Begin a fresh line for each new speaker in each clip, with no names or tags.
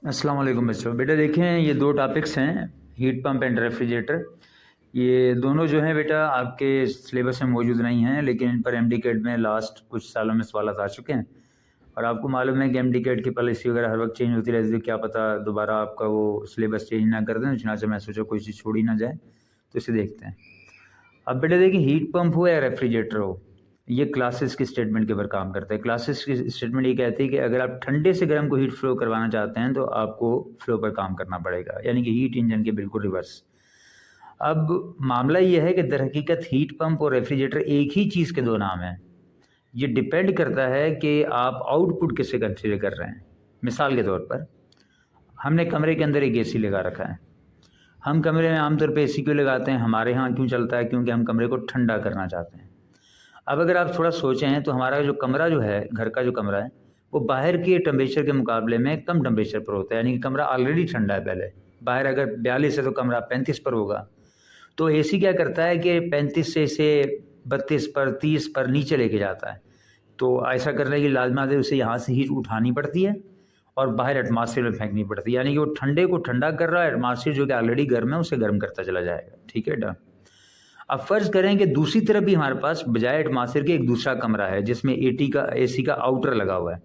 अस्सलाम वालेकुम बच्चों। बेटा देखें, ये दो टॉपिक्स हैं, हीट पंप एंड रेफ्रिजरेटर। ये दोनों जो हैं बेटा आपके सिलेबस में मौजूद नहीं हैं, लेकिन इन पर एमडी कैट में लास्ट कुछ सालों में सवाल आ चुके हैं। और आपको मालूम है कि एमडी कैट की पॉलिसी वगैरह हर वक्त चेंज होती रहती है, क्या पता दोबारा आपका वो सिलेबस चेंज ना कर दें। चुनाचे मैं सोचा कोई चीज़ छोड़ी ना जाए, तो इसे देखते हैं। अब बेटा देखिए, हीट पंप हो या रेफ्रिजरेटर हो, ये क्लासेस की स्टेटमेंट के ऊपर काम करता है। क्लासेस की स्टेटमेंट ये कहती है कि अगर आप ठंडे से गर्म को हीट फ्लो करवाना चाहते हैं तो आपको फ्लो पर काम करना पड़ेगा, यानी कि हीट इंजन के बिल्कुल रिवर्स। अब मामला ये है कि दर हकीकत हीट पंप और रेफ्रिजरेटर एक ही चीज़ के दो नाम हैं। ये डिपेंड करता है कि आप आउटपुट किससे कंसीडर कर रहे हैं। मिसाल के तौर पर हमने कमरे के अंदर एक एसी लगा रखा है। हम कमरे में आमतौर पर एसी क्यों लगाते हैं? हमारे यहाँ क्यों चलता है? क्योंकि हम कमरे को ठंडा करना चाहते हैं। अब अगर आप थोड़ा सोचें तो हमारा जो कमरा जो है, घर का जो कमरा है, वो बाहर के टेम्परेचर के मुकाबले में कम टेम्परेचर पर होता है, यानी कि कमरा ऑलरेडी ठंडा है। पहले बाहर अगर 42 है तो कमरा 35 पर होगा। तो एसी क्या करता है कि 35 से इसे 32 पर, 30 पर नीचे लेके जाता है। तो ऐसा करने की लाजमत है उसे यहाँ से हीट उठानी पड़ती है और बाहर एटमॉस्फेयर में फेंकनी पड़ती है, यानी कि वो ठंडे को ठंडा कर रहा है, एटमॉस्फेयर जो कि ऑलरेडी गर्म है उसे गर्म करता चला जाएगा। ठीक है डन। अब फ़र्ज़ करें कि दूसरी तरफ भी हमारे पास बजाय एटमॉस्फेयर के एक दूसरा कमरा है जिसमें एसी का आउटर लगा हुआ है,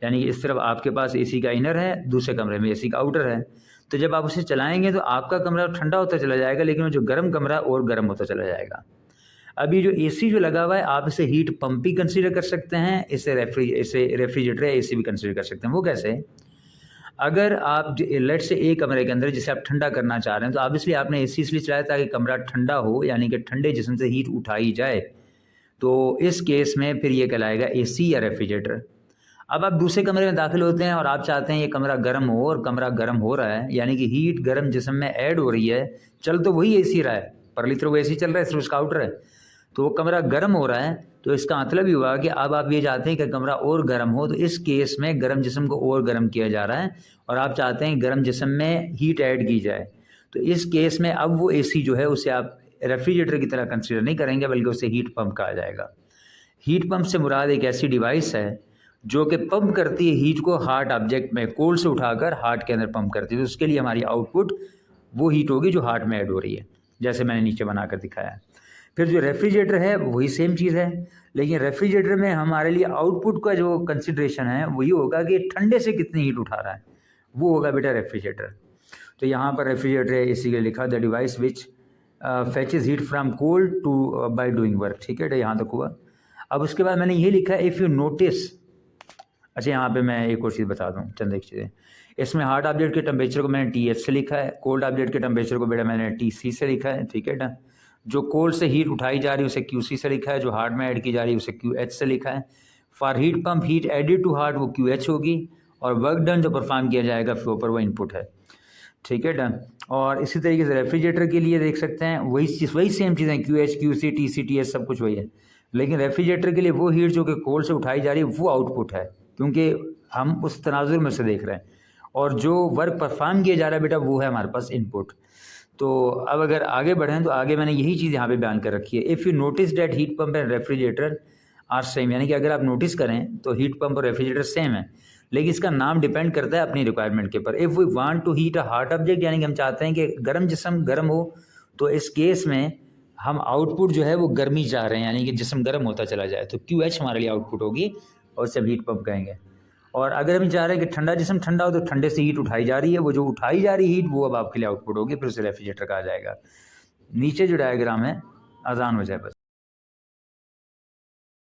यानी कि इस तरफ आपके पास एसी का इनर है, दूसरे कमरे में एसी का आउटर है। तो जब आप उसे चलाएंगे तो आपका कमरा ठंडा होता चला जाएगा, लेकिन वो जो गर्म कमरा और गर्म होता चला जाएगा। अभी जो एसी जो लगा हुआ है, आप इसे हीट पंप भी कंसीडर कर सकते हैं, इसे रेफ्रिजरेटर या एसी भी कंसीडर कर सकते हैं। वो कैसे? अगर आप लेट से एक कमरे के अंदर जिसे आप ठंडा करना चाह रहे हैं, तो ऑब्वियसली आपने एसी इसलिए चलाया ताकि कमरा ठंडा हो, यानी कि ठंडे जिस्म से हीट उठाई जाए। तो इस केस में फिर ये कहलाएगा एसी या रेफ्रिजरेटर। अब आप दूसरे कमरे में दाखिल होते हैं और आप चाहते हैं ये कमरा गर्म हो, और कमरा गर्म हो रहा है, यानी कि हीट गर्म जिस्म में ऐड हो रही है। चल तो वही एसी रहा है, परली तरफ वो एसी चल रहा है, सिर्फ उसका आउटर है। तो वो कमरा गर्म हो रहा है, तो इसका मतलब ही हुआ कि अब आप ये चाहते हैं कि कमरा और गर्म हो। तो इस केस में गर्म जिस्म को और गर्म किया जा रहा है और आप चाहते हैं गर्म जिस्म में हीट ऐड की जाए। तो इस केस में अब वो एसी जो है उसे आप रेफ्रिजरेटर की तरह कंसीडर नहीं करेंगे, बल्कि उसे हीट पंप कहा जाएगा। हीट पंप से मुराद एक ऐसी डिवाइस है जो कि पंप करती है हीट को हार्ड ऑब्जेक्ट में, कोल्ड से उठाकर हार्ट के अंदर पंप करती है। तो उसके लिए हमारी आउटपुट वो हीट होगी जो हार्ट में ऐड हो रही है, जैसे मैंने नीचे बनाकर दिखाया है। फिर जो रेफ्रिजरेटर है वही सेम चीज़ है, लेकिन रेफ्रिजरेटर में हमारे लिए आउटपुट का जो कंसिड्रेशन है वही होगा कि ठंडे से कितनी हीट उठा रहा है, वो होगा बेटा रेफ्रिजरेटर। तो यहाँ पर रेफ्रिजरेटर इसी के लिखा, the device which fetches heat from cold to by doing work. ठीक है, यहाँ तक हुआ। अब उसके बाद मैंने ये लिखा, इफ़ यू नोटिस। अच्छा, यहाँ पे मैं एक और चीज़ बता दूँ, चंद एक चीज़ें। इसमें हार्ड ऑब्जेक्ट के टेम्परेचर को मैंने TH से लिखा है, कोल्ड ऑब्जेक्ट के टेम्परेचर को बेटा मैंने TC से लिखा है। ठीक है ना। जो कोल्ड से हीट उठाई जा रही है उसे QC से लिखा है, जो हार्ड में ऐड की जा रही है उसे QH से लिखा है। For heat pump heat added to hard वो QH होगी, और वर्क डन जो परफॉर्म किया जाएगा फ्लो पर वो इनपुट है। ठीक है डन। और इसी तरीके से रेफ्रिजरेटर के लिए देख सकते हैं वही सेम चीज़ें, QH QC TC TH सब कुछ वही है, लेकिन रेफ्रिजरेटर के लिए वो हीट जो कि कोल्ड से उठाई जा रही है वो आउटपुट है, क्योंकि हम उस तनाजुर में से देख रहे हैं, और जो वर्क परफॉर्म किया जा रहा है बेटा वो है हमारे पास इनपुट। तो अब अगर आगे बढ़ें तो आगे मैंने यही चीज़ यहाँ पे बयान कर रखी है, if you notice that heat pump and refrigerator are same, यानी कि अगर आप नोटिस करें तो हीट पंप और रेफ्रिजरेटर सेम है, लेकिन इसका नाम डिपेंड करता है अपनी रिक्वायरमेंट के ऊपर। If we want to heat a hard object, यानी कि हम चाहते हैं कि गर्म जिस्म गर्म हो, तो इस केस में हम आउटपुट जो है वो गर्मी चाह रहे हैं, यानी कि जिस्म गर्म होता चला जाए, तो QH हमारे लिए आउटपुट होगी और उसे हीट पंप कहेंगे। और अगर हम चाह रहे हैं कि ठंडा जिस्म ठंडा हो, तो ठंडे से हीट उठाई जा रही है, वो जो उठाई जा रही हीट वो अब आपके लिए आउटपुट होगी, फिर उसे रेफ्रिजरेटर कहा जाएगा। नीचे जो डायग्राम है, आसान हो जाए बस।